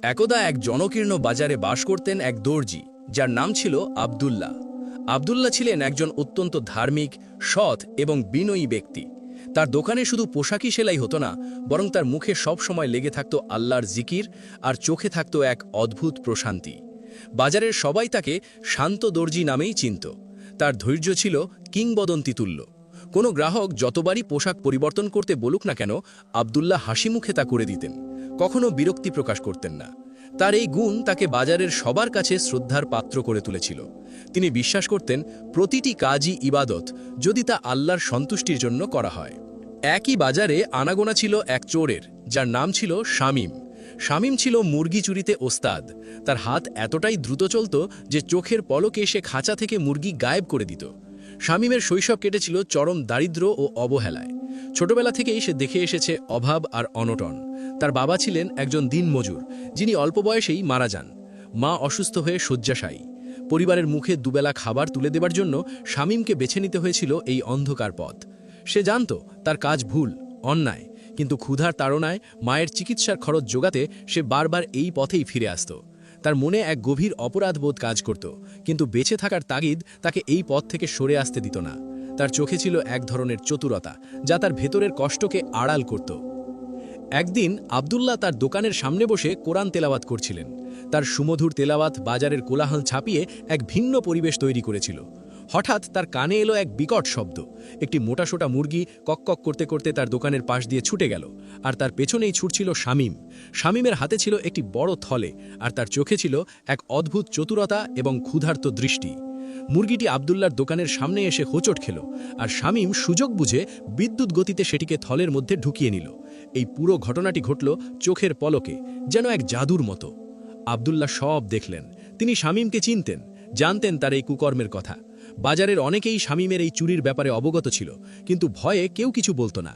একদা এক জনকীর্ণ বাজারে বাস করতেন এক দর্জি, যার নাম ছিল আব্দুল্লাহ। আব্দুল্লাহ ছিলেন একজন অত্যন্ত ধার্মিক, সৎ এবং বিনয়ী ব্যক্তি। তার দোকানে শুধু পোশাকই সেলাই হতো না, বরং তার মুখে সব সময় লেগে থাকত আল্লাহর জিকির, আর চোখে থাকত এক অদ্ভুত প্রশান্তি। বাজারের সবাই তাকে শান্ত দর্জি নামেই চিনত। তার ধৈর্য ছিল কিংবদন্তি তুল্য। কোনো গ্রাহক যতবারই পোশাক পরিবর্তন করতে বলুক না কেন, আব্দুল্লাহ হাসি মুখে তা করে দিতেন, কখনো বিরক্তি প্রকাশ করতেন না। তার এই গুণ তাকে বাজারের সবার কাছে শ্রদ্ধার পাত্র করে তুলেছিল। তিনি বিশ্বাস করতেন, প্রতিটি কাজই ইবাদত, যদি তা আল্লাহর সন্তুষ্টির জন্য করা হয়। একই বাজারে আনাগোনা ছিল এক চোরের, যার নাম ছিল শামীম। শামীম ছিল মুরগি চুরিতে ওস্তাদ। তার হাত এতটাই দ্রুত চলত যে চোখের পলকে সে খাঁচা থেকে মুরগি গায়েব করে দিত। শামীমের শৈশব কেটেছিল চরম দারিদ্র্য ও অবহেলায়। ছোটবেলা থেকেই সে দেখে এসেছে অভাব আর অনটন। তার বাবা ছিলেন একজন দিনমজুর, যিনি অল্প বয়সেই মারা যান। মা অসুস্থ হয়ে শয্যাশায়ী। পরিবারের মুখে দুবেলা খাবার তুলে দেবার জন্য শামীমকে বেছে নিতে হয়েছিল এই অন্ধকার পথ। সে জানত তার কাজ ভুল, অন্যায়, কিন্তু ক্ষুধার তাড়নায় মায়ের চিকিৎসার খরচ জোগাতে সে বারবার এই পথেই ফিরে আসত। তার মনে এক গভীর অপরাধবোধ কাজ করত, কিন্তু বেঁচে থাকার তাগিদ তাকে এই পথ থেকে সরে আসতে দিত না। তার চোখে ছিল এক ধরনের চতুরতা, যা তার ভেতরের কষ্টকে আড়াল করত। একদিন আব্দুল্লাহ তার দোকানের সামনে বসে কোরআন তেলাওয়াত করছিলেন। তার সুমধুর তেলাওয়াত বাজারের কোলাহল ছাপিয়ে এক ভিন্ন পরিবেশ তৈরি করেছিল। হঠাৎ তার কানে এলো এক বিকট শব্দ। একটি মোটাসোটা মুরগি কক করতে করতে তার দোকানের পাশ দিয়ে ছুটে গেল, আর তার পেছনেই ছুটছিল শামীম। শামীমের হাতে ছিল একটি বড় থলে, আর তার চোখে ছিল এক অদ্ভুত চতুরতা এবং ক্ষুধার্ত দৃষ্টি। মুরগিটি আব্দুল্লাহর দোকানের সামনে এসে হোঁচট খেল, আর শামীম সুযোগ বুঝে বিদ্যুৎ গতিতে সেটিকে থলের মধ্যে ঢুকিয়ে নিল। এই পুরো ঘটনাটি ঘটল চোখের পলকে, যেন এক জাদুর মতো। আব্দুল্লাহ সব দেখলেন। তিনি শামীমকে চিনতেন, জানতেন তার এই কুকর্মের কথা। বাজারের অনেকেই শামীমের এই চুরির ব্যাপারে অবগত ছিল, কিন্তু ভয়ে কেউ কিছু বলতো না।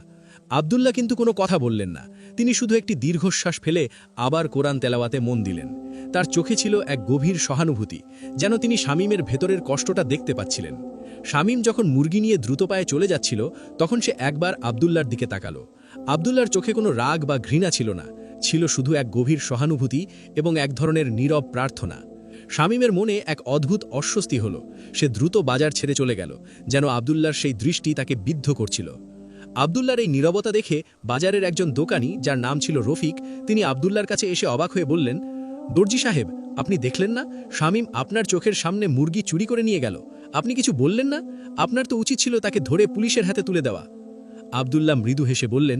আব্দুল্লাহ কিন্তু কোনো কথা বললেন না। তিনি শুধু একটি দীর্ঘশ্বাস ফেলে আবার কোরআন তেলাওয়াতে মন দিলেন। তার চোখে ছিল এক গভীর সহানুভূতি, যেন তিনি শামীমের ভেতরের কষ্টটা দেখতে পাচ্ছিলেন। শামীম যখন মুরগি নিয়ে দ্রুত পায়ে চলে যাচ্ছিল, তখন সে একবার আব্দুল্লাহর দিকে তাকালো। আব্দুল্লাহর চোখে কোনো রাগ বা ঘৃণা ছিল না, ছিল শুধু এক গভীর সহানুভূতি এবং এক ধরনের নীরব প্রার্থনা। শামীমের মনে এক অদ্ভুত অস্বস্তি হলো। সে দ্রুত বাজার ছেড়ে চলে গেল, যেন আব্দুল্লাহর সেই দৃষ্টি তাকে বিদ্ধ করছিল। আব্দুল্লাহর এই নীরবতা দেখে বাজারের একজন দোকানি, যার নাম ছিল রফিক, তিনি আব্দুল্লাহর কাছে এসে অবাক হয়ে বললেন, দর্জি সাহেব, আপনি দেখলেন না শামীম আপনার চোখের সামনে মুরগি চুরি করে নিয়ে গেল? আপনি কিছু বললেন না? আপনার তো উচিত ছিল তাকে ধরে পুলিশের হাতে তুলে দেওয়া। আব্দুল্লাহ মৃদু হেসে বললেন,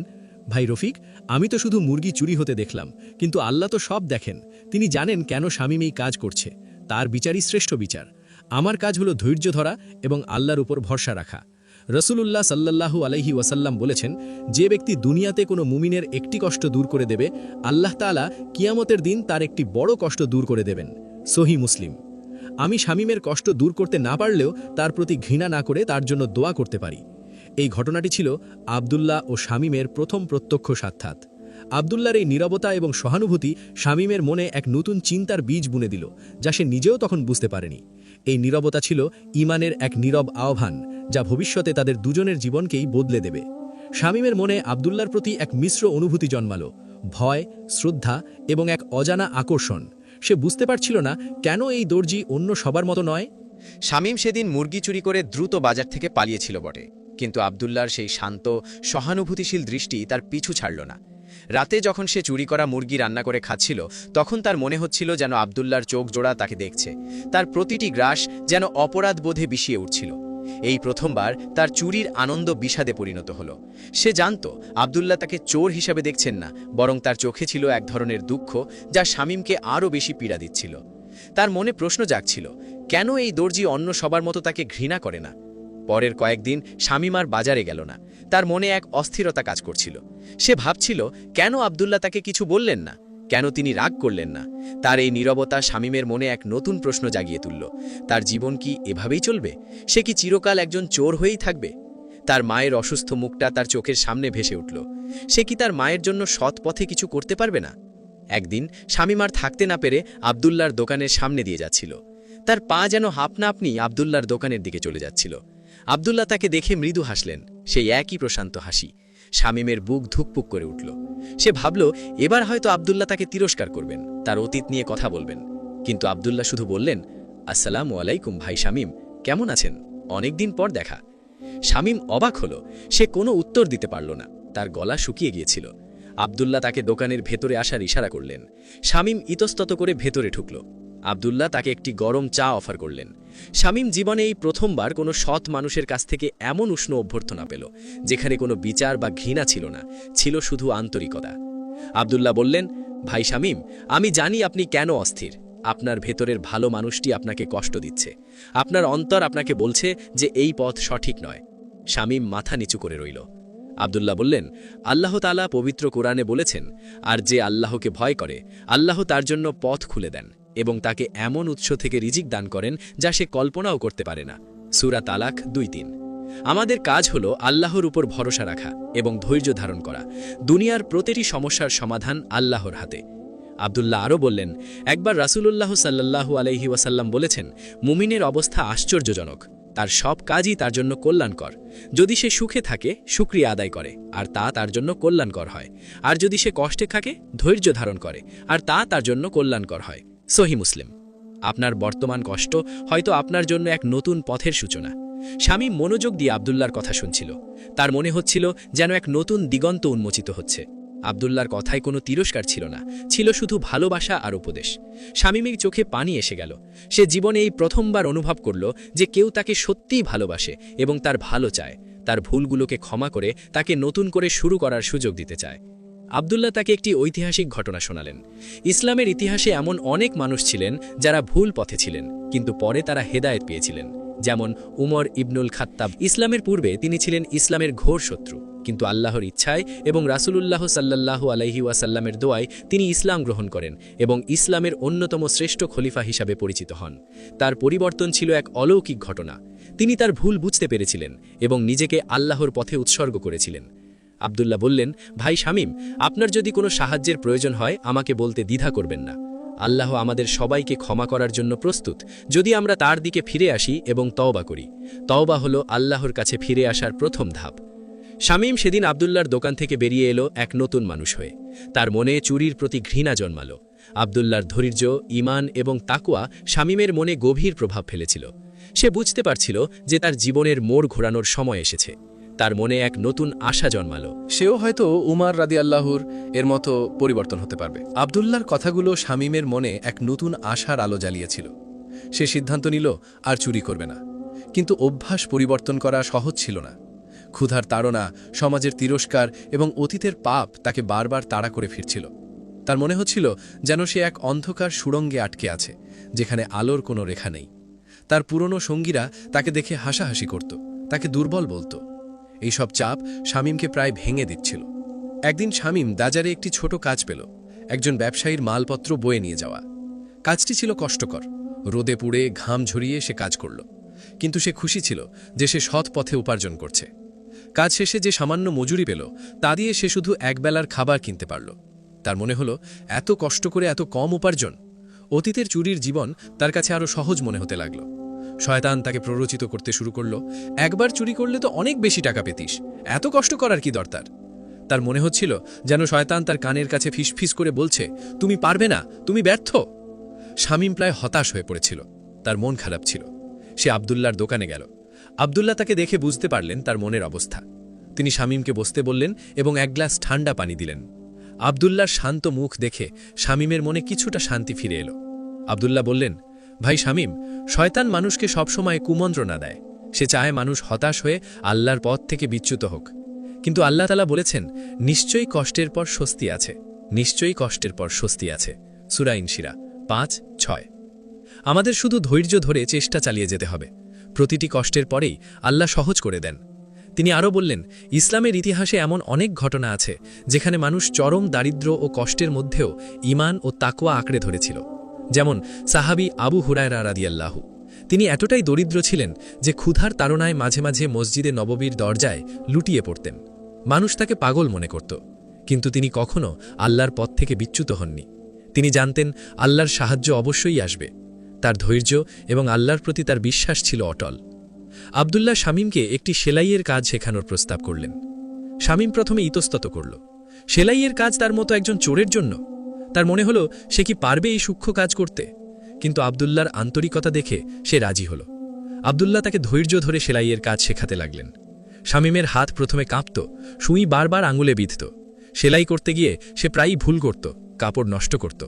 ভাই রফিক, আমি তো শুধু মুরগি চুরি হতে দেখলাম, কিন্তু আল্লাহ তো সব দেখেন। তিনি জানেন কেন শামীম এই কাজ করছে। তার বিচারই শ্রেষ্ঠ বিচার। আমার কাজ হলো ধৈর্য ধরা এবং আল্লাহর উপর ভরসা রাখা। রসুলুল্লাহ সাল্লাল্লাহু আলাইহি ওয়াসাল্লাম বলেছেন, যে ব্যক্তি দুনিয়াতে কোনো মুমিনের একটি কষ্ট দূর করে দেবে, আল্লাহ তাআলা কিয়ামতের দিন তার একটি বড় কষ্ট দূর করে দেবেন। সহিহ মুসলিম। আমি শামীমের কষ্ট দূর করতে না পারলেও তার প্রতি ঘৃণা না করে তার জন্য দোয়া করতে পারি। এই ঘটনাটি ছিল আব্দুল্লাহ ও শামীমের প্রথম প্রত্যক্ষ সাক্ষাৎ। আব্দুল্লাহর এই নীরবতা এবং সহানুভূতি শামীমের মনে এক নতুন চিন্তার বীজ বুনে দিল, যা সে নিজেও তখন বুঝতে পারেনি। এই নীরবতা ছিল ঈমানের এক নীরব আহ্বান, যা ভবিষ্যতে তাদের দুজনের জীবনকেই বদলে দেবে। শামীমের মনে আব্দুল্লাহর প্রতি এক মিশ্র অনুভূতি জন্মালো, ভয়, শ্রদ্ধা এবং এক অজানা আকর্ষণ। সে বুঝতে পারছিল না কেন এই দর্জি অন্য সবার মতো নয়। শামীম সেদিন মুরগি চুরি করে দ্রুত বাজার থেকে পালিয়েছিল বটে, কিন্তু আব্দুল্লাহর সেই শান্ত, সহানুভূতিশীল দৃষ্টি তার পিছু ছাড়ল না। রাতে যখন সে চুরি করা মুরগি রান্না করে খাচ্ছিল, তখন তার মনে হচ্ছিল যেন আব্দুল্লাহর চোখ জোড়া তাকে দেখছে। তার প্রতিটি গ্রাস যেন অপরাধ বোধে বিষিয়ে উঠছিল। এই প্রথমবার তার চুরির আনন্দ বিষাদে পরিণত হল। সে জানত আব্দুল্লাহ তাকে চোর হিসাবে দেখছেন না, বরং তার চোখে ছিল এক ধরনের দুঃখ, যা শামীমকে আরও বেশি পীড়া দিচ্ছিল। তার মনে প্রশ্ন জাগছিল, কেন এই দর্জি অন্য সবার মতো তাকে ঘৃণা করে না? পরের কয়েকদিন শামীম আর বাজারে গেল না। তার মনে এক অস্থিরতা কাজ করছিল। সে ভাবছিল, কেন আব্দুল্লাহ তাকে কিছু বললেন না, কেন তিনি রাগ করলেন না। তার এই নীরবতা শামীমের মনে এক নতুন প্রশ্ন জাগিয়ে তুলল। তার জীবন কি এভাবেই চলবে? সে কি চিরকাল একজন চোর হয়েই থাকবে? তার মায়ের অসুস্থ মুখটা তার চোখের সামনে ভেসে উঠল। সে কি তার মায়ের জন্য সৎ পথে কিছু করতে পারবে না? একদিন শামীম আর থাকতে না পেরে আব্দুল্লাহর দোকানের সামনে দিয়ে যাচ্ছিল। তার পা যেন আপনা আপনি আব্দুল্লাহর দোকানের দিকে চলে যাচ্ছিল। আব্দুল্লাহ তাকে দেখে মৃদু হাসলেন, সেই একই প্রশান্ত হাসি। শামীমের বুক ধুকপুক করে উঠল। সে ভাবল এবার হয়তো আব্দুল্লাহ তাকে তিরস্কার করবেন, তার অতীত নিয়ে কথা বলবেন। কিন্তু আব্দুল্লাহ শুধু বললেন, আসসালামু আলাইকুম ভাই শামীম, কেমন আছেন? অনেকদিন পর দেখা। শামীম অবাক হল, সে কোনো উত্তর দিতে পারল না, তার গলা শুকিয়ে গিয়েছিল। আব্দুল্লাহ তাকে দোকানের ভেতরে আসার ইশারা করলেন। শামীম ইতস্তত করে ভেতরে ঢুকল। আব্দুল্লাহ তাকে একটি গরম চা অফার করলেন। শামীম জীবনে এই প্রথমবার কোনো সৎ মানুষের কাছ থেকে এমন উষ্ণ অভ্যর্থনা পেল, যেখানে কোনো বিচার বা ঘৃণা ছিল না, ছিল শুধু আন্তরিকতা। আব্দুল্লাহ বললেন, ভাই শামীম, আমি জানি আপনি কেন অস্থির। আপনার ভেতরের ভালো মানুষটি আপনাকে কষ্ট দিচ্ছে। আপনার অন্তর আপনাকে বলছে যে এই পথ সঠিক নয়। শামীম মাথা নিচু করে রইল। আব্দুল্লাহ বললেন, আল্লাহ তাআলা পবিত্র কোরআনে বলেছেন, আর যে আল্লাহকে ভয় করে আল্লাহ তার জন্য পথ খুলে দেন এবং তাকে এমন উৎস থেকে রিজিক দান করেন যা সে কল্পনাও করতে পারে না। সূরা তালাক 2:3। আমাদের কাজ হলো আল্লাহর উপর ভরসা রাখা এবং ধৈর্য ধারণ করা। দুনিয়ার প্রতিটি সমস্যার সমাধান আল্লাহর হাতে। আব্দুল্লাহ আরও বললেন, একবার রাসূলুল্লাহ সাল্লাল্লাহু আলাইহি ওয়াসাল্লাম বলেছেন, মুমিনের অবস্থা আশ্চর্যজনক, তার সব কাজই তার জন্য কল্যাণকর। যদি সে সুখে থাকে শুকরিয়া আদায় করে আর তা তার জন্য কল্যাণকর হয়, আর যদি সে কষ্টে থাকে ধৈর্য ধারণ করে আর তা তার জন্য কল্যাণকর হয়। সহিহ মুসলিম। আপনার বর্তমান কষ্ট হয়তো আপনার জন্য এক নতুন পথের সূচনা। শামীম মনোযোগ দিয়ে আব্দুল্লাহর কথা শুনছিল। তার মনে হচ্ছিল যেন এক নতুন দিগন্ত উন্মোচিত হচ্ছে। আব্দুল্লাহর কথায় কোনো তিরস্কার ছিল না, ছিল শুধু ভালোবাসা আর উপদেশ। শামীমের চোখে পানি এসে গেল। সে জীবনে এই প্রথমবার অনুভব করল যে কেউ তাকে সত্যিই ভালোবাসে এবং তার ভালো চায়, তার ভুলগুলোকে ক্ষমা করে তাকে নতুন করে শুরু করার সুযোগ দিতে চায়। আব্দুল্লাহ তাকে একটি ঐতিহাসিক ঘটনা শোনালেন। ইসলামের ইতিহাসে এমন অনেক মানুষ ছিলেন যারা ভুল পথে ছিলেন, কিন্তু পরে তারা হেদায়েত পেয়েছিলেন। যেমন উমর ইবনুল খাত্তাব। ইসলামের পূর্বে তিনি ছিলেন ইসলামের ঘোর শত্রু, কিন্তু আল্লাহর ইচ্ছায় এবং রাসূলুল্লাহ সাল্লাল্লাহু আলাইহি ওয়াসাল্লামের দোয়ায় তিনি ইসলাম গ্রহণ করেন এবং ইসলামের অন্যতম শ্রেষ্ঠ খলিফা হিসাবে পরিচিত হন। তার পরিবর্তন ছিল এক অলৌকিক ঘটনা। তিনি তার ভুল বুঝতে পেরেছিলেন এবং নিজেকে আল্লাহর পথে উৎসর্গ করেছিলেন। আব্দুল্লাহ বললেন, ভাই শামীম, আপনার যদি কোনো সাহায্যের প্রয়োজন হয় আমাকে বলতে দ্বিধা করবেন না। আল্লাহ আমাদের সবাইকে ক্ষমা করার জন্য প্রস্তুত, যদি আমরা তার দিকে ফিরে আসি এবং তওবা করি। তওবা হলো আল্লাহর কাছে ফিরে আসার প্রথম ধাপ। শামীম সেদিন আব্দুল্লাহর দোকান থেকে বেরিয়ে এলো এক নতুন মানুষ হয়ে। তার মনে চুরির প্রতি ঘৃণা জন্মালো। আব্দুল্লাহর ধৈর্য, ঈমান এবং তাকওয়া শামীমের মনে গভীর প্রভাব ফেলেছিল। সে বুঝতে পারছিল যে তার জীবনের মোড় ঘোরানোর সময় এসেছে। তার মনে এক নতুন আশা জন্মালো। সেও হয়তো উমার রাদিয়াল্লাহুর এর মতো পরিবর্তন হতে পারবে। আব্দুল্লাহর কথাগুলো শামীমের মনে এক নতুন আশার আলো জ্বালিয়েছিল। সে সিদ্ধান্ত নিল আর চুরি করবে না। কিন্তু অভ্যাস পরিবর্তন করা সহজ ছিল না। ক্ষুধার তাড়না, সমাজের তিরস্কার এবং অতীতের পাপ তাকে বারবার তাড়া করে ফিরছিল। তার মনে হচ্ছিল যেন সে এক অন্ধকার সুড়ঙ্গে আটকে আছে, যেখানে আলোর কোনো রেখা নেই। তার পুরনো সঙ্গীরা তাকে দেখে হাসাহাসি করত, তাকে দুর্বল বলতো। এইসব চাপ শামীমকে প্রায় ভেঙে দিচ্ছিল। একদিন শামীম বাজারে একটি ছোট কাজ পেল, একজন ব্যবসায়ীর মালপত্র বয়ে নিয়ে যাওয়া। কাজটি ছিল কষ্টকর, রোদে পুড়ে ঘাম ঝরিয়ে সে কাজ করল, কিন্তু সে খুশি ছিল যে সে সৎ পথে উপার্জন করছে। কাজ শেষে যে সামান্য মজুরি পেল তা দিয়ে সে শুধু একবেলার খাবার কিনতে পারল। তার মনে হলো এত কষ্ট করে এত কম উপার্জন। অতীতের চুরির জীবন তার কাছে আরও সহজ মনে হতে লাগল। শয়তান তাকে প্ররোচিত করতে শুরু করল, একবার চুরি করলে তো অনেক বেশি টাকা পেতিস, এত কষ্ট করার কি দরকার। তার মনে হচ্ছিল যেন শয়তান তার কানের কাছে ফিসফিস করে বলছে, তুমি পারবে না, তুমি ব্যর্থ। শামীম প্রায় হতাশ হয়ে পড়েছিল, তার মন খারাপ ছিল। সে আব্দুল্লাহর দোকানে গেল। আব্দুল্লাহ তাকে দেখে বুঝতে পারলেন তার মনের অবস্থা। তিনি শামীমকে বসতে বললেন এবং এক গ্লাস ঠান্ডা পানি দিলেন। আব্দুল্লাহর শান্ত মুখ দেখে শামীমের মনে কিছুটা শান্তি ফিরে এলো। আব্দুল্লাহ বললেন, ভাই শামীম, শয়তান মানুষকে সবসময় কুমন্ত্রণা দেয়। সে চায় মানুষ হতাশ হয়ে আল্লাহর পথ থেকে বিচ্যুত হোক। কিন্তু আল্লাহ তাআলা বলেছেন, নিশ্চয়ই কষ্টের পর স্বস্তি আছে, নিশ্চয়ই কষ্টের পর স্বস্তি আছে। সূরা ইনশিরা 5:6। আমাদের শুধু ধৈর্য ধরে চেষ্টা চালিয়ে যেতে হবে। প্রতিটি কষ্টের পরেই আল্লাহ সহজ করে দেন। তিনি আরও বললেন, ইসলামের ইতিহাসে এমন অনেক ঘটনা আছে যেখানে মানুষ চরম দারিদ্র্য ও কষ্টের মধ্যেও ঈমান ও তাকওয়া আঁকড়ে ধরেছিল। যেমন সাহাবী আবু হুরায়রা রাদিয়াল্লাহু। তিনি এতটাই দরিদ্র ছিলেন যে ক্ষুধার তাড়নায় মাঝে মাঝে মসজিদে নববীর দরজায় লুটিয়ে পড়তেন। মানুষ তাকে পাগল মনে করত, কিন্তু তিনি কখনো আল্লাহর পথ থেকে বিচ্যুত হননি। তিনি জানতেন আল্লাহর সাহায্য অবশ্যই আসবে। তার ধৈর্য এবং আল্লাহর প্রতি তার বিশ্বাস ছিল অটল। আব্দুল্লাহ শামীমকে একটি সেলাইয়ের কাজ শেখানোর প্রস্তাব করলেন। শামীম প্রথমে ইতস্তত করল। সেলাইয়ের কাজ তার মতো একজন চোরের জন্য? তার মনে হলো সে কি পারবে এই সূক্ষ্ম কাজ করতে? কিন্তু আব্দুল্লাহর আন্তরিকতা দেখে সে রাজি হল। আব্দুল্লাহ তাকে ধৈর্য ধরে সেলাইয়ের কাজ শেখাতে লাগলেন। শামীমের হাত প্রথমে কাঁপত, সুই বারবার আঙুলে বিঁধত। সেলাই করতে গিয়ে সে প্রায়ই ভুল করত, কাপড় নষ্ট করত।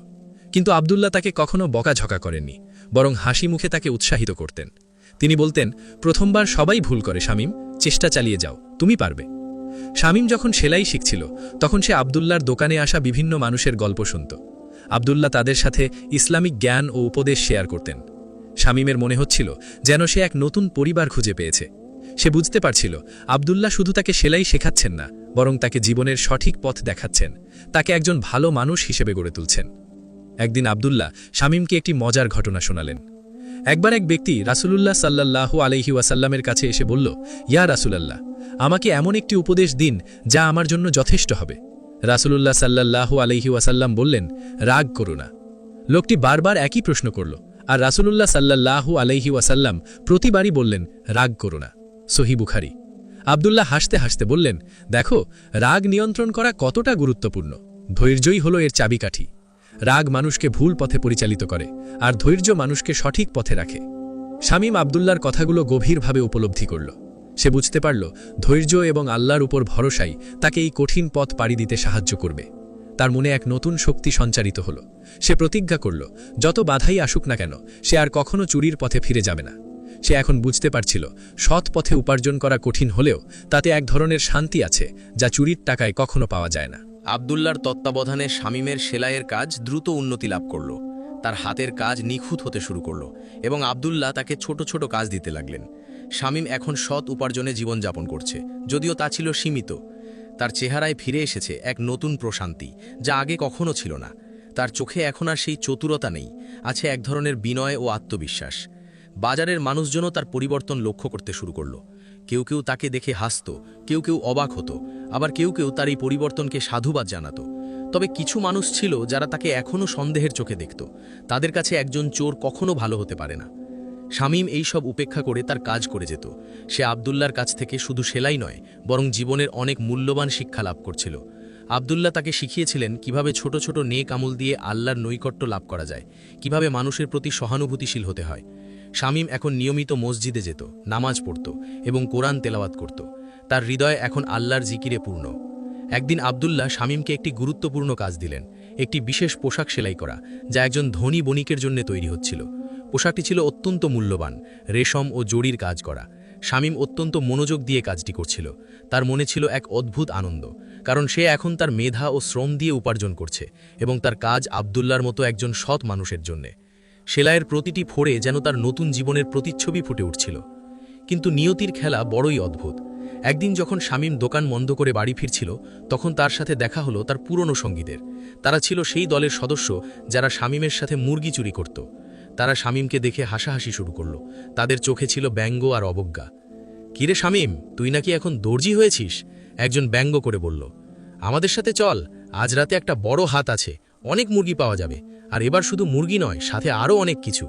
কিন্তু আব্দুল্লাহ তাকে কখনো বকাঝকা করেননি, বরং হাসি মুখে তাকে উৎসাহিত করতেন। তিনি বলতেন, প্রথমবার সবাই ভুল করে শামীম, চেষ্টা চালিয়ে যাও, তুমি পারবে। শামীম যখন সেলাই শিখছিল তখন সে আব্দুল্লাহর দোকানে আসা বিভিন্ন মানুষের গল্প শুনত। আব্দুল্লাহ তাদের সাথে ইসলামিক জ্ঞান ও উপদেশ শেয়ার করতেন। শামীমের মনে হচ্ছিল যেন সে এক নতুন পরিবার খুঁজে পেয়েছে। সে বুঝতে পারছিল আব্দুল্লাহ শুধু তাকে সেলাই শেখাচ্ছেন না, বরং তাকে জীবনের সঠিক পথ দেখাচ্ছেন, তাকে একজন ভালো মানুষ হিসেবে গড়ে তুলছেন। একদিন আব্দুল্লাহ শামীমকে একটি মজার ঘটনা শোনালেন। একবার এক ব্যক্তি রাসূলুল্লাহ সাল্লাল্লাহু আলাইহি ওয়াসাল্লামের কাছে এসে বলল, ইয়া রাসূলুল্লাহ, আমাকে এমন একটি উপদেশ দিন যা আমার জন্য যথেষ্ট হবে। রাসূলুল্লাহ সাল্লাল্লাহু আলাইহি ওয়াসাল্লাম বললেন, রাগ করো না। লোকটি বারবার একই প্রশ্ন করল, আর রাসূলুল্লাহ সাল্লাল্লাহু আলাইহি ওয়াসাল্লাম প্রতিবারই বললেন, রাগ করো না। সহিহ বুখারী। আব্দুল্লাহ হাসতে হাসতে বললেন, দেখো, রাগ নিয়ন্ত্রণ করা কতটা গুরুত্বপূর্ণ। ধৈর্যই হলো এর চাবিকাঠি। রাগ মানুষকে ভুল পথে পরিচালিত করে, আর ধৈর্য মানুষকে সঠিক পথে রাখে। শামীম আব্দুল্লাহর কথাগুলো গভীরভাবে উপলব্ধি করল। সে বুঝতে পারল ধৈর্য এবং আল্লাহর উপর ভরসাই তাকে এই কঠিন পথ পাড়ি দিতে সাহায্য করবে। তার মনে এক নতুন শক্তি সঞ্চারিত হল। সে প্রতিজ্ঞা করল, যত বাধাই আসুক না কেন সে আর কখনো চুরির পথে ফিরে যাবে না। সে এখন বুঝতে পারছিল সৎ পথে উপার্জন করা কঠিন হলেও তাতে এক ধরনের শান্তি আছে যা চুরির টাকায় কখনো পাওয়া যায় না। আব্দুল্লাহর তত্ত্বাবধানে শামীমের সেলাইয়ের কাজ দ্রুত উন্নতি লাভ করল। তার হাতের কাজ নিখুঁত হতে শুরু করল এবং আব্দুল্লাহ তাকে ছোট ছোট কাজ দিতে লাগলেন। শামীম এখন সৎ উপার্জনে জীবনযাপন করছে, যদিও তা ছিল সীমিত। তার চেহারায় ফিরে এসেছে এক নতুন প্রশান্তি যা আগে কখনো ছিল না। তার চোখে এখন আর সেই চতুরতা নেই, আছে এক ধরনের বিনয় ও আত্মবিশ্বাস। বাজারের মানুষজনও তার পরিবর্তন লক্ষ্য করতে শুরু করল। কেউ কেউ তাকে দেখে হাসত, কেউ কেউ অবাক হতো, আবার কেউ কেউ তার এই পরিবর্তনকে সাধুবাদ জানাত। তবে কিছু মানুষ ছিল যারা তাকে এখনও সন্দেহের চোখে দেখত। তাদের কাছে একজন চোর কখনো ভালো হতে পারে না। শামীম এই সব উপেক্ষা করে তার কাজ করে যেত। সে আব্দুল্লাহর কাছ থেকে শুধু সেলাই নয়, বরং জীবনের অনেক মূল্যবান শিক্ষা লাভ করছিল। আব্দুল্লাহ তাকে শিখিয়েছিলেন কিভাবে ছোট ছোট নেক আমল দিয়ে আল্লাহর নৈকট্য লাভ করা যায়, কিভাবে মানুষের প্রতি সহানুভূতিশীল হতে হয়। শামীম এখন নিয়মিত মসজিদে যেত, নামাজ পড়ত এবং কোরআন তেলাওয়াত করত। তার হৃদয় এখন আল্লাহর জিকিরে পূর্ণ। একদিন আব্দুল্লাহ শামীমকে একটি গুরুত্বপূর্ণ কাজ দিলেন, একটি বিশেষ পোশাক সেলাই করা, যা একজন ধনী বণিকের জন্য তৈরি হচ্ছিল। পোশাকটি ছিল অত্যন্ত মূল্যবান, রেশম ও জরির কাজ করা। শামীম অত্যন্ত মনোযোগ দিয়ে কাজটি করছিল। তার মনে ছিল এক অদ্ভুত আনন্দ, কারণ সে এখন তার মেধা ও শ্রম দিয়ে উপার্জন করছে এবং তার কাজ আব্দুল্লাহর মতো একজন সৎ মানুষের জন্যে। সেলাইয়ের প্রতিটি ফোড়ে যেন তার নতুন জীবনের প্রতিচ্ছবি ফুটে উঠছিল। কিন্তু নিয়তির খেলা বড়ই অদ্ভুত। একদিন যখন শামীম দোকান বন্ধ করে বাড়ি ফিরছিল, তখন তার সাথে দেখা হলো তার পুরনো সঙ্গীদের। তারা ছিল সেই দলের সদস্য যারা শামীমের সাথে মুরগি চুরি করত। তারা শামীমকে দেখে হাসাহাসি শুরু করল। তাদের চোখে ছিল ব্যঙ্গ আর অবজ্ঞা। কিরে শামীম, তুই নাকি এখন দর্জি হয়েছিস? একজন ব্যঙ্গ করে বলল। আমাদের সাথে চল, আজ রাতে একটা বড় হাত আছে, অনেক মুরগি পাওয়া যাবে। আর এবার শুধু মুরগি নয়, সাথে আরও অনেক কিছু।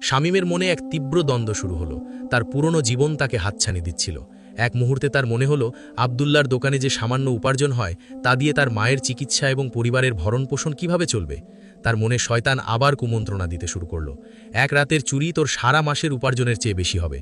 শামীমের মনে এক তীব্র দ্বন্দ্ব শুরু হলো। তার পুরনো জীবন তাকে হাতছানি দিচ্ছিল। এক মুহূর্তে তার মনে হলো আব্দুল্লাহর দোকানে যে সামান্য উপার্জন হয় তা দিয়ে তার মায়ের চিকিৎসা এবং পরিবারের ভরণপোষণ কিভাবে চলবে। তার মনে শয়তান আবার কুমন্ত্রণা দিতে শুরু করল। এক রাতের চুরি তোর সারা মাসের উপার্জনের চেয়ে বেশি হবে।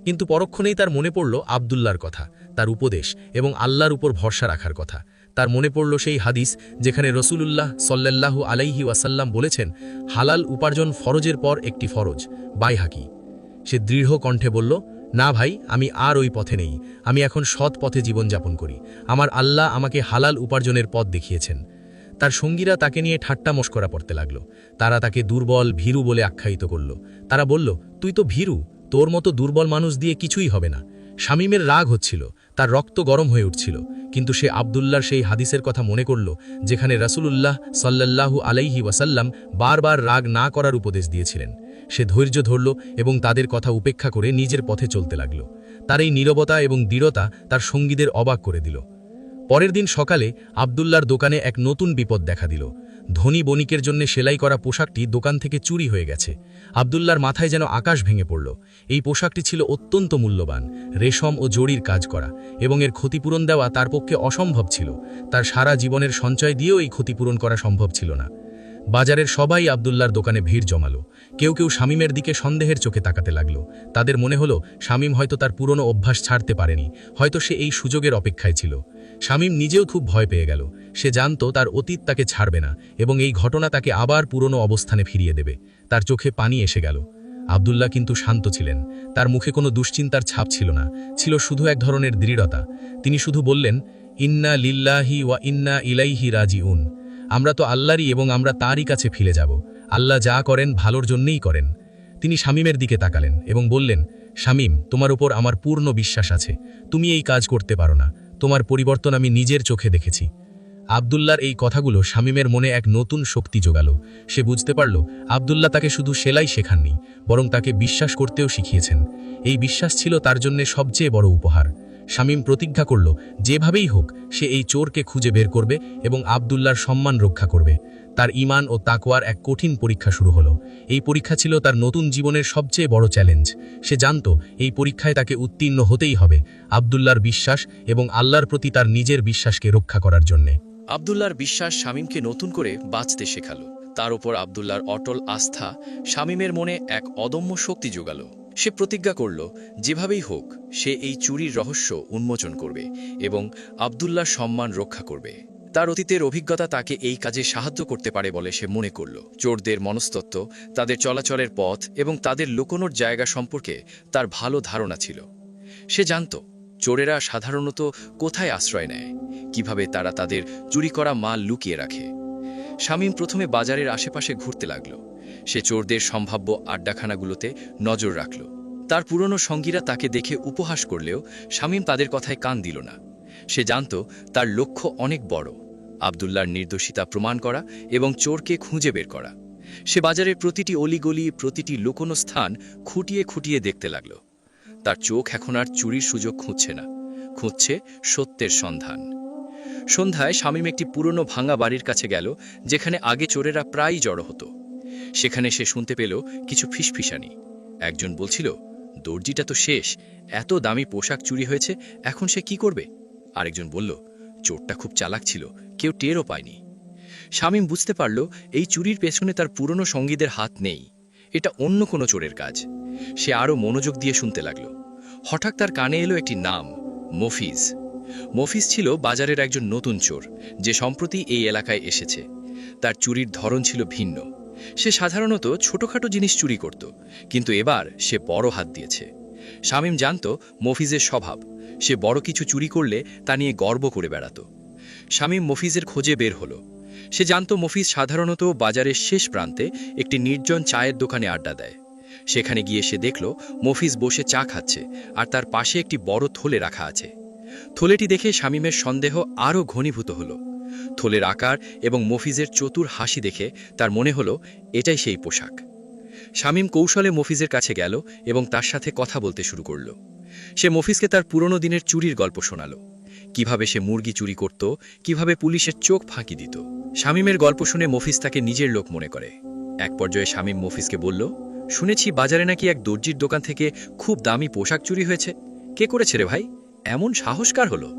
কিন্তু পরক্ষণেই তার মনে পড়ল আব্দুল্লাহর কথা, তার উপদেশ এবং আল্লাহর উপর ভরসা রাখার কথা। তার মনে পড়ল সেই হাদিস যেখানে রসুলুল্লাহ সাল্লাল্লাহু আলাইহি ওয়াসাল্লাম বলেছেন, হালাল উপার্জন ফরজের পর একটি ফরজ, বাইহাকি। সে দৃঢ় কণ্ঠে বলল, না ভাই, আমি আর ওই পথে নেই। আমি এখন সৎ পথে জীবনযাপন করি। আমার আল্লাহ আমাকে হালাল উপার্জনের পথ দেখিয়েছেন। তার সঙ্গীরা তাকে নিয়ে ঠাট্টা মশকরা পড়তে লাগল। তারা তাকে দুর্বল, ভীরু বলে আখ্যায়িত করল। তারা বলল, তুই তো ভীরু, তোর মতো দুর্বল মানুষ দিয়ে কিছুই হবে না। শামীমের রাগ হচ্ছিল, তার রক্ত গরম হয়ে উঠছিল। কিন্তু সে আব্দুল্লাহর সেই হাদিসের কথা মনে করল যেখানে রাসূলুল্লাহ সাল্লাল্লাহু আলাইহি ওয়াসাল্লাম বারবার রাগ না করার উপদেশ দিয়েছিলেন। সে ধৈর্য ধরল এবং তাদের কথা উপেক্ষা করে নিজের পথে চলতে লাগল। তার এই নীরবতা এবং দৃঢ়তা তার সঙ্গীদের অবাক করে দিল। পরের দিন সকালে আব্দুল্লাহর দোকানে এক নতুন বিপদ দেখা দিল। ধনী বণিকের জন্য সেলাই করা পোশাকটি দোকান থেকে চুরি হয়ে গেছে। আব্দুল্লার মাথায় যেন আকাশ ভেঙে পড়ল। এই পোশাকটি ছিল অত্যন্ত মূল্যবান, রেশম ও জরির কাজ করা, এবং এর ক্ষতিপূরণ দেওয়া তার পক্ষে অসম্ভব ছিল। তার সারা জীবনের সঞ্চয় দিয়েও এই ক্ষতিপূরণ করা সম্ভব ছিল না। বাজারের সবাই আব্দুল্লার দোকানে ভিড় জমালো। কেউ কেউ শামীমের দিকে সন্দেহের চোখে তাকাতে লাগলো। তাদের মনে হলো শামীম হয়তো তার পুরনো অভ্যাস ছাড়তে পারেনি, হয়তো সে এই সুযোগের অপেক্ষায় ছিল। শামীম নিজেও খুব ভয় পেয়ে গেল। সে জানত তার অতীত তাকে ছাড়বে না, এবং এই ঘটনা তাকে আবার পুরনো অবস্থানে ফিরিয়ে দেবে। তার চোখে পানি এসে গেল। আব্দুল্লাহ কিন্তু শান্ত ছিলেন। তার মুখে কোনো দুশ্চিন্তার ছাপ ছিল না, ছিল শুধু এক ধরনের দৃঢ়তা। তিনি শুধু বললেন, ইন্না লিল্লাহি ওয়া ইন্না ইলাইহি রাজিউন। আমরা তো আল্লাহরই এবং আমরা তারই কাছে ফিরে যাব। আল্লাহ যা করেন ভালোর জন্যই করেন। তিনি শামীমের দিকে তাকালেন এবং বললেন, শামীম, তোমার উপর আমার পূর্ণ বিশ্বাস আছে। তুমি এই কাজ করতে পারো না। তোমার পরিবর্তন আমি নিজের চোখে দেখেছি। আব্দুল্লাহর এই কথাগুলো শামীমের মনে এক নতুন শক্তি জোগালো। সে বুঝতে পারল আব্দুল্লাহ তাকে শুধু সেলাই শেখাননি, বরং তাকে বিশ্বাস করতেও শিখিয়েছেন। এই বিশ্বাস ছিল তার জন্য সবচেয়ে বড় উপহার। শামীম প্রতিজ্ঞা করল, যেভাবেই হোক সে এই চোরকে খুঁজে বের করবে এবং আব্দুল্লাহর সম্মান রক্ষা করবে। তার ঈমান ও তাকওয়ার এক কঠিন পরীক্ষা শুরু হলো। এই পরীক্ষা ছিল তার নতুন জীবনের সবচেয়ে বড় চ্যালেঞ্জ। সে জানত এই পরীক্ষায় তাকে উত্তীর্ণ হতেই হবে, আব্দুল্লাহর বিশ্বাস এবং আল্লাহর প্রতি তার নিজের বিশ্বাসকে রক্ষা করার জন্যে। আব্দুল্লাহর বিশ্বাস শামীমকে নতুন করে বাঁচতে শেখালো। তার উপর আব্দুল্লাহর অটল আস্থা শামীমের মনে এক অদম্য শক্তি জোগালো। সে প্রতিজ্ঞা করল, যেভাবেই হোক সে এই চুরির রহস্য উন্মোচন করবে এবং আব্দুল্লাহর সম্মান রক্ষা করবে। তার অতীতের অভিজ্ঞতা তাকে এই কাজে সাহায্য করতে পারে বলে সে মনে করল। চোরদের মনস্তত্ত্ব, তাদের চলাচলের পথ এবং তাদের লুকোনোর জায়গা সম্পর্কে তার ভালো ধারণা ছিল। সে জানত চোরেরা সাধারণত কোথায় আশ্রয় নেয়, কিভাবে তারা তাদের চুরি করা মাল লুকিয়ে রাখে। শামীম প্রথমে বাজারের আশেপাশে ঘুরতে লাগল। সে চোরদের সম্ভাব্য আড্ডাখানাগুলোতে নজর রাখল। তার পুরনো সঙ্গীরা তাকে দেখে উপহাস করলেও শামীম তাদের কথায় কান দিল না। সে জানত তার লক্ষ্য অনেক বড়, আব্দুল্লাহর নির্দোষিতা প্রমাণ করা এবং চোরকে খুঁজে বের করা। সে বাজারের প্রতিটি অলিগলি, প্রতিটি লুকোনো স্থান খুঁটিয়ে খুঁটিয়ে দেখতে লাগল। তার চোখ এখন আর চুরির সুযোগ খুঁজছে না, খুঁজছে সত্যের সন্ধান। সন্ধ্যায় শামীম একটি পুরনো ভাঙা বাড়ির কাছে গেল, যেখানে আগে চোরেরা প্রায়ই জড়ো হতো। সেখানে সে শুনতে পেল কিছু ফিসফিসানি। একজন বলছিল, দর্জিটা তো শেষ, এত দামি পোশাক চুরি হয়েছে, এখন সে কি করবে? আরেকজন বলল, চোরটা খুব চালাক ছিল, কেউ টেরও পায়নি। শামীম বুঝতে পারল এই চুরির পেছনে তার পুরনো সঙ্গীদের হাত নেই, এটা অন্য কোনো চোরের কাজ। সে আরও মনোযোগ দিয়ে শুনতে লাগল। হঠাৎ তার কানে এলো একটি নাম, মফিজ। মফিজ ছিল বাজারের একজন নতুন চোর, যে সম্প্রতি এই এলাকায় এসেছে। তার চুরির ধরন ছিল ভিন্ন। সে সাধারণত ছোটখাটো জিনিস চুরি করত, কিন্তু এবার সে বড় হাত দিয়েছে। শামীম জানত মফিজের স্বভাব, সে বড় কিছু চুরি করলে তা নিয়ে গর্ব করে বেড়াত। শামীম মফিজের খোঁজে বের হলো। সে জানত মফিজ সাধারণত বাজারের শেষ প্রান্তে একটি নির্জন চায়ের দোকানে আড্ডা দেয়। সেখানে গিয়ে সে দেখল মফিজ বসে চা খাচ্ছে, আর তার পাশে একটি বড় থলে রাখা আছে। থলেটি দেখে শামীমের সন্দেহ আরও ঘনীভূত হল। থলের আকার এবং মফিজের চতুর হাসি দেখে তার মনে হলো এটাই সেই পোশাক। শামীম কৌশলে মফিজের কাছে গেল এবং তার সাথে কথা বলতে শুরু করল। সে মফিজকে তার পুরনো দিনের চুরির গল্প শোনাল, কিভাবে সে মুরগি চুরি করত, কিভাবে পুলিশের চোখ ফাঁকি দিত। শামীমের গল্প শুনে মফিজ তাকে নিজের লোক মনে করে। এক পর্যায়ে শামীম মফিজকে বলল, শুনেছি বাজারে নাকি এক দর্জির দোকান থেকে খুব দামি পোশাক চুরি হয়েছে, কে করেছে রে ভাই? এমন সাহসকার হলো?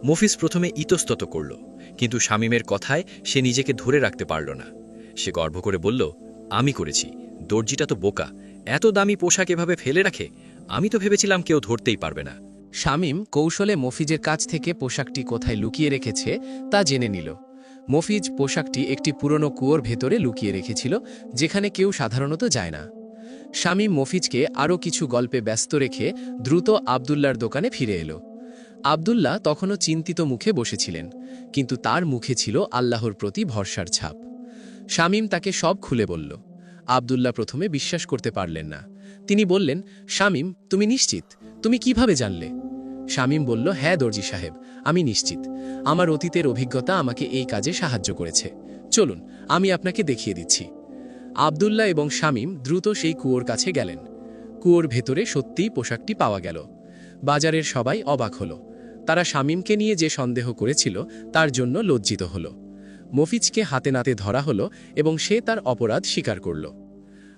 মফিজ প্রথমে ইতস্তত করল, কিন্তু শামীমের কথায় সে নিজেকে ধরে রাখতে পারল না। সে গর্ব করে বলল, আমি করেছি, দর্জিটা তো বোকা, এত দামি পোশাক এভাবে ফেলে রাখে, আমি তো ভেবেছিলাম কেউ ধরতেই পারবে না। শামীম কৌশলে মফিজের কাছ থেকে পোশাকটি কোথায় লুকিয়ে রেখেছে তা জেনে নিল। মফিজ পোশাকটি একটি পুরনো কুয়োর ভেতরে লুকিয়ে রেখেছিল, যেখানে কেউ সাধারণত যায় না। শামীম মফিজকে আরও কিছু গল্পে ব্যস্ত রেখে দ্রুত আব্দুল্লাহর দোকানে ফিরে এলো। আব্দুল্লাহ তখনও চিন্তিত মুখে বসেছিলেন, কিন্তু তার মুখে ছিল আল্লাহর প্রতি ভরসার ছাপ। শামীম তাকে সব খুলে বলল। আব্দুল্লাহ প্রথমে বিশ্বাস করতে পারলেন না। তিনি বললেন, শামীম, তুমি নিশ্চিত? তুমি কিভাবে জানলে? শামীম বলল, হ্যাঁ দর্জি সাহেব, আমি নিশ্চিত। আমার অতীতের অভিজ্ঞতা আমাকে এই কাজে সাহায্য করেছে। চলুন, আমি আপনাকে দেখিয়ে দিচ্ছি। আব্দুল্লাহ এবং শামীম দ্রুত সেই কুয়োর কাছে গেলেন। কুয়োর ভেতরে সত্যিই পোশাকটি পাওয়া গেল। বাজারের সবাই অবাক হল। তারা শামীমকে নিয়ে যে সন্দেহ করেছিল তার জন্য লজ্জিত হল। মফিজকে হাতে নাতে ধরা হলো এবং সে তার অপরাধ স্বীকার করল।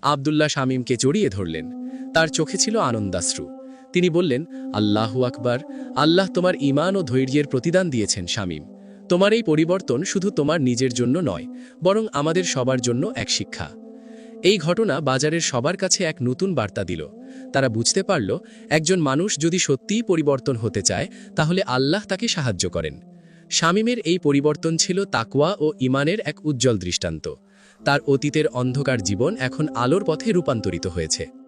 আবদুল্লাহ শামীমকে জড়িয়ে ধরলেন। তার চোখে ছিল আনন্দাশ্রু। তিনি বললেন, আল্লাহু আকবার, আল্লাহ তোমার ঈমান ও ধৈর্যের প্রতিদান দিয়েছেন শামীম। তোমার এই পরিবর্তন শুধু তোমার নিজের জন্য নয়, বরং আমাদের সবার জন্য এক শিক্ষা। এই ঘটনা বাজারের সবার কাছে এক নতুন বার্তা দিল। তারা বুঝতে পারল, একজন মানুষ যদি সত্যিই পরিবর্তন হতে চায় তাহলে আল্লাহ তাকে সাহায্য করেন। শামীমের এই পরিবর্তন ছিল তাকওয়া ও ঈমানের এক উজ্জ্বল দৃষ্টান্ত। তার অতীতের অন্ধকার জীবন এখন আলোর পথে রূপান্তরিত হয়েছে।